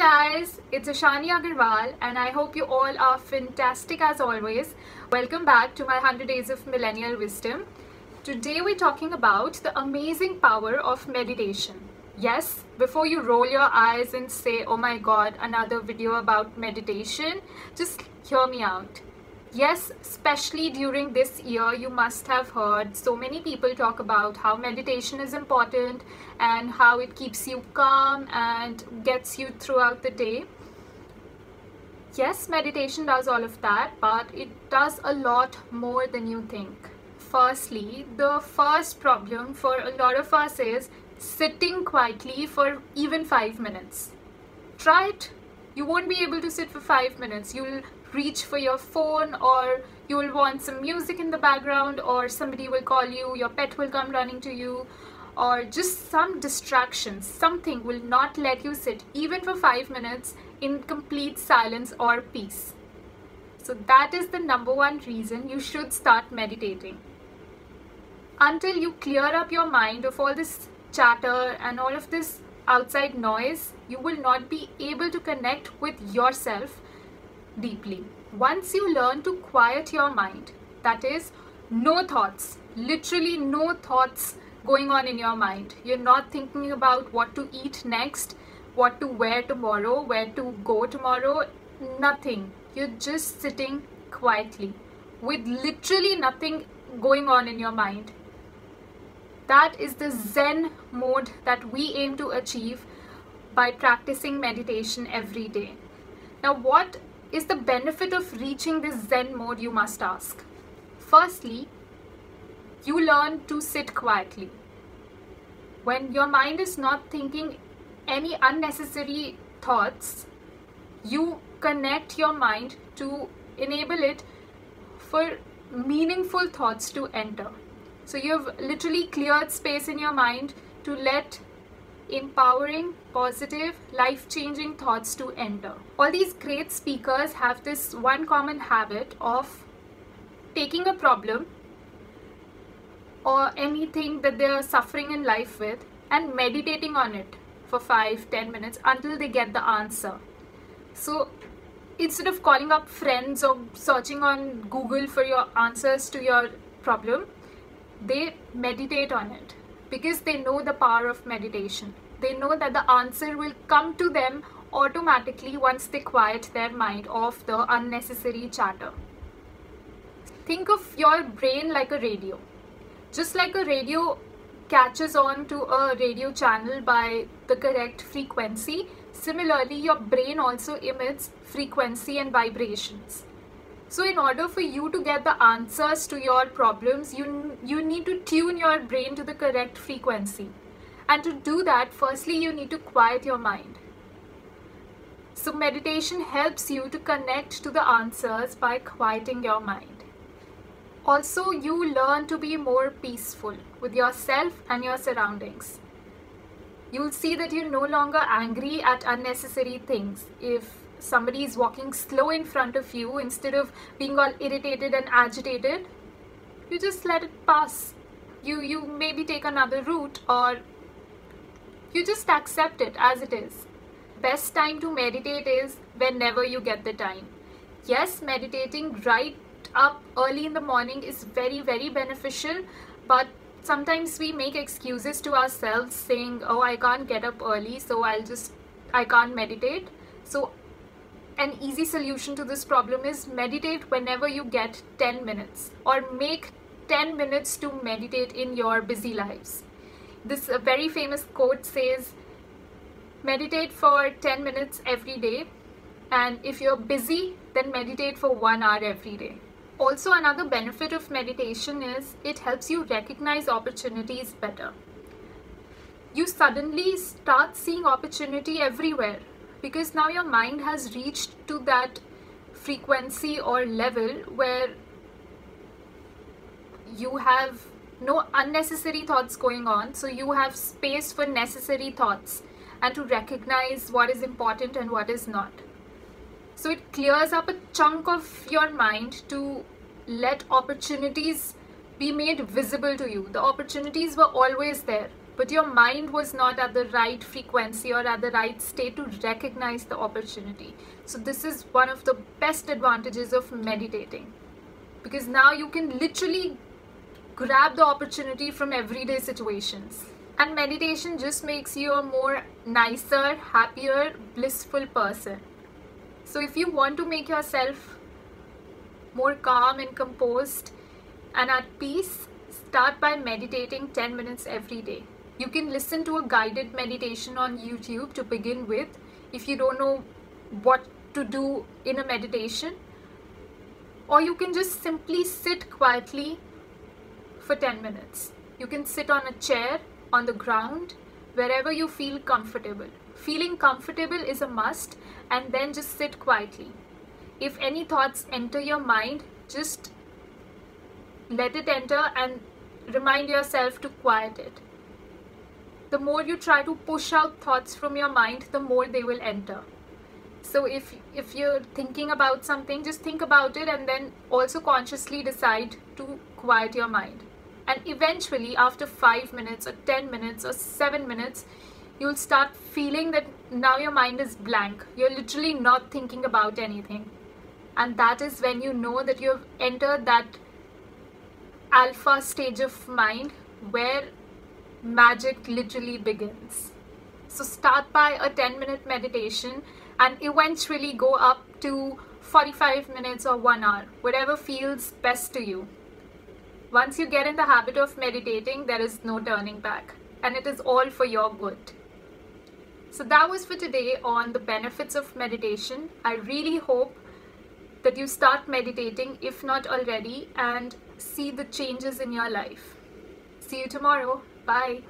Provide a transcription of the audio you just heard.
guys, it's Ashani Agarwal and I hope you all are fantastic as always. Welcome back to my 100 Days of Millennial Wisdom. Today we're talking about the amazing power of meditation. Yes, before you roll your eyes and say, oh my god, another video about meditation, just hear me out. Yes, especially during this year, you must have heard so many people talk about how meditation is important and how it keeps you calm and gets you throughout the day. Yes, meditation does all of that, but it does a lot more than you think. Firstly, the first problem for a lot of us is sitting quietly for even 5 minutes. Try it. You won't be able to sit for 5 minutes. You'll reach for your phone, or you will want some music in the background, or somebody will call you, your pet will come running to you, or just some distractions. Something will not let you sit even for 5 minutes in complete silence or peace. So that is the number one reason you should start meditating. Until you clear up your mind of all this chatter and all of this outside noise, you will not be able to connect with yourself deeply. Once you learn to quiet your mind, that is, no thoughts, literally no thoughts going on in your mind. You're not thinking about what to eat next, what to wear tomorrow, where to go tomorrow, nothing. You're just sitting quietly with literally nothing going on in your mind. That is the Zen mode that we aim to achieve by practicing meditation every day. Now, what is the benefit of reaching this Zen mode, you must ask? Firstly, you learn to sit quietly. When your mind is not thinking any unnecessary thoughts, you connect your mind to enable it for meaningful thoughts to enter. So you've literally cleared space in your mind to let empowering, positive, life-changing thoughts to enter. All these great speakers have this one common habit of taking a problem or anything that they're suffering in life with and meditating on it for 5-10 minutes until they get the answer. So instead of calling up friends or searching on Google for your answers to your problem, they meditate on it because they know the power of meditation. They know that the answer will come to them automatically once they quiet their mind of the unnecessary chatter. Think of your brain like a radio. Just like a radio catches on to a radio channel by the correct frequency, similarly your brain also emits frequency and vibrations. So in order for you to get the answers to your problems, you need to tune your brain to the correct frequency. And to do that, firstly, you need to quiet your mind. So meditation helps you to connect to the answers by quieting your mind. Also, you learn to be more peaceful with yourself and your surroundings. You'll see that you're no longer angry at unnecessary things. If somebody is walking slow in front of you, instead of being all irritated and agitated, you just let it pass. You maybe take another route, or you just accept it as it is. Best time to meditate is whenever you get the time. Yes, meditating right up early in the morning is very, very beneficial, but sometimes we make excuses to ourselves saying, oh, I can't get up early, so I can't meditate. So an easy solution to this problem is meditate whenever you get 10 minutes, or make 10 minutes to meditate in your busy lives. This very famous quote says, meditate for 10 minutes every day, and if you're busy, then meditate for 1 hour every day. Also, another benefit of meditation is it helps you recognize opportunities better. You suddenly start seeing opportunity everywhere, because now your mind has reached to that frequency or level where you have no unnecessary thoughts going on, so you have space for necessary thoughts and to recognize what is important and what is not. So it clears up a chunk of your mind to let opportunities be made visible to you. The opportunities were always there. but your mind was not at the right frequency or at the right state to recognize the opportunity. So this is one of the best advantages of meditating, because now you can literally grab the opportunity from everyday situations. And meditation just makes you a more nicer, happier, blissful person. So if you want to make yourself more calm and composed and at peace, start by meditating 10 minutes every day. You can listen to a guided meditation on YouTube to begin with if you don't know what to do in a meditation, or you can just simply sit quietly for 10 minutes. You can sit on a chair, on the ground, wherever you feel comfortable. Feeling comfortable is a must, and then just sit quietly. If any thoughts enter your mind, just let it enter and remind yourself to quiet it. The more you try to push out thoughts from your mind, the more they will enter. So if you're thinking about something, just think about it and then also consciously decide to quiet your mind. And eventually, after 5 minutes or 10 minutes or 7 minutes, you'll start feeling that now your mind is blank. You're literally not thinking about anything. And that is when you know that you've entered that alpha stage of mind where magic literally begins. So start by a 10-minute meditation and eventually go up to 45 minutes or 1 hour, whatever feels best to you. Once you get in the habit of meditating, there is no turning back, and it is all for your good. So that was for today on the benefits of meditation. I really hope that you start meditating, if not already, and see the changes in your life. See you tomorrow. Bye.